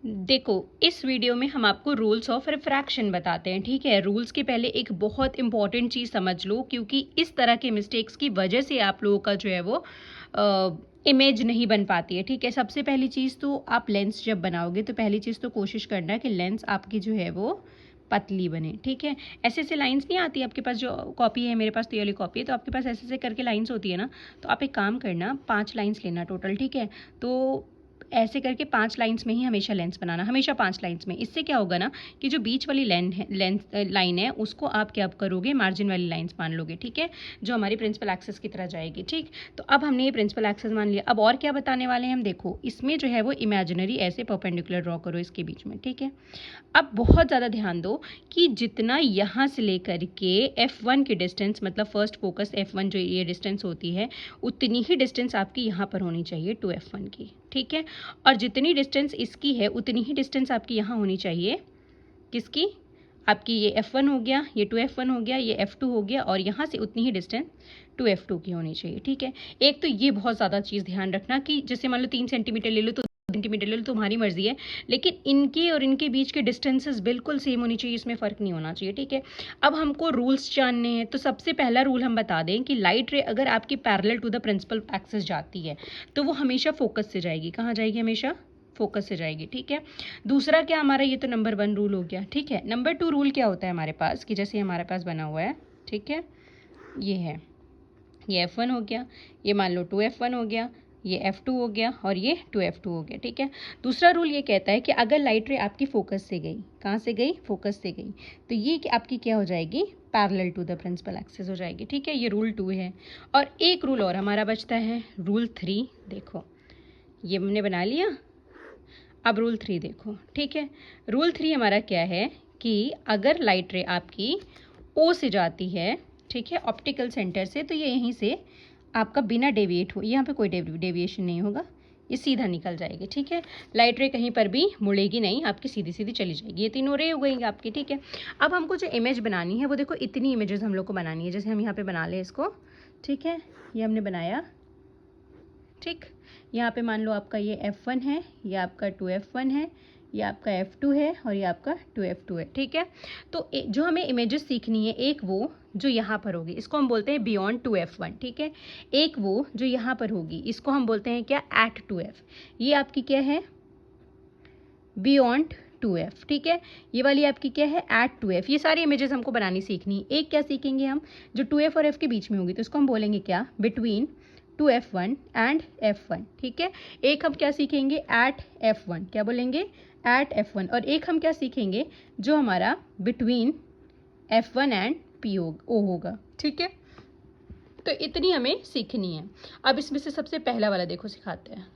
देखो, इस वीडियो में हम आपको रूल्स ऑफ रिफ्रैक्शन बताते हैं, ठीक है। रूल्स के पहले एक बहुत इंपॉर्टेंट चीज़ समझ लो, क्योंकि इस तरह के मिस्टेक्स की वजह से आप लोगों का जो है वो इमेज नहीं बन पाती है, ठीक है। सबसे पहली चीज़ तो आप लेंस जब बनाओगे तो पहली चीज़ तो कोशिश करना है कि लेंस आपकी जो है वो पतली बने, ठीक है। ऐसे ऐसे लाइंस नहीं आती आपके पास, जो कॉपी है मेरे पास तो ये वाली कॉपी है, तो आपके पास ऐसे ऐसे करके लाइंस होती है ना, तो आप एक काम करना, 5 लाइंस लेना टोटल, ठीक है। तो ऐसे करके 5 लाइंस में ही हमेशा लेंस बनाना, हमेशा 5 लाइंस में। इससे क्या होगा ना कि जो बीच वाली लाइन है उसको आप क्या करोगे, मार्जिन वाली लाइंस मान लोगे, ठीक है, जो हमारी प्रिंसिपल एक्सेस की तरह जाएगी, ठीक। तो अब हमने ये प्रिंसिपल एक्सेस मान लिया। अब और क्या बताने वाले हैं हम, देखो इसमें जो है वो इमेजिनरी ऐसे परपेंडिकुलर ड्रॉ करो इसके बीच में, ठीक है। अब बहुत ज़्यादा ध्यान दो कि जितना यहाँ से लेकर के F1 की डिस्टेंस, मतलब फर्स्ट फोकस F1 जो ये डिस्टेंस होती है, उतनी ही डिस्टेंस आपकी यहाँ पर होनी चाहिए टू F1 की, ठीक है। और जितनी डिस्टेंस इसकी है उतनी ही डिस्टेंस आपकी यहाँ होनी चाहिए, किसकी, आपकी ये F1 हो गया, ये 2F1 हो गया, ये F2 हो गया, और यहाँ से उतनी ही डिस्टेंस 2F2 की होनी चाहिए, ठीक है। एक तो ये बहुत ज़्यादा चीज़ ध्यान रखना कि जैसे मान लो 3 सेंटीमीटर ले लो तो सेंटीमीटर ले लो, तुम्हारी मर्जी है, लेकिन इनके और इनके बीच के डिस्टेंसेस बिल्कुल सेम होनी चाहिए, इसमें फ़र्क नहीं होना चाहिए, ठीक है। अब हमको रूल्स जानने हैं, तो सबसे पहला रूल हम बता दें कि लाइट रे अगर आपकी parallel to the principal axis जाती है तो वो हमेशा फोकस से जाएगी। कहाँ जाएगी? हमेशा फोकस से जाएगी, ठीक है। दूसरा क्या हमारा, ये तो नंबर 1 रूल हो गया, ठीक है। नंबर 2 रूल क्या होता है हमारे पास, कि जैसे हमारे पास बना हुआ है, ठीक है, ये है, ये F1 हो गया, ये मान लो 2F1 हो गया, ये F2 हो गया, और ये 2F2 हो गया, ठीक है। दूसरा रूल ये कहता है कि अगर लाइट रे आपकी फोकस से गई, कहाँ से गई? फोकस से गई, तो ये कि आपकी क्या हो जाएगी? Parallel to the principal axis हो जाएगी, ठीक है। ये रूल 2 है। और एक रूल और हमारा बचता है, रूल 3। देखो ये हमने बना लिया, अब रूल 3 देखो, ठीक है। रूल 3 हमारा क्या है कि अगर लाइट रे आपकी O से जाती है, ठीक है, ऑप्टिकल सेंटर से, तो ये यहीं से आपका बिना डेविएट हो, यहाँ पे कोई डेविएशन नहीं होगा, ये सीधा निकल जाएगी, ठीक है। लाइट रे कहीं पर भी मुड़ेगी नहीं, आपकी सीधी सीधी चली जाएगी। ये तीनों रे हो गई आपकी, ठीक है। अब हमको जो इमेज बनानी है वो देखो, इतनी इमेजेस हम लोग को बनानी है। जैसे हम यहाँ पे बना लें इसको, ठीक है, ये हमने बनाया, ठीक। यहाँ पे मान लो आपका ये F1 है, ये आपका 2F1 है, ये आपका F2 है, और ये आपका 2F2 है, ठीक है। तो जो हमें इमेजेस सीखनी है, एक वो जो यहाँ पर होगी, इसको हम बोलते हैं बियॉन्ड 2F1, ठीक है। एक वो जो यहाँ पर होगी, इसको हम बोलते हैं क्या? Eight 2F। ये आपकी क्या है? बियॉन्ड 2F, ठीक है। ये वाली आपकी क्या है? Eight 2F। ये सारी इमेजेस हमको बनानी सीखनी है। एक क्या सीखेंगे हम, जो 2F और F के बीच में होगी, तो इसको हम बोलेंगे क्या? बिटवीन 2F1 एंड F1, ठीक है। एक हम क्या सीखेंगे? एट F1, क्या बोलेंगे? Eight F1। और एक हम क्या सीखेंगे, जो हमारा बिटवीन F1 एंड O होगा, ठीक है। तो इतनी हमें सीखनी है। अब इसमें से सबसे पहला वाला देखो सिखाते हैं।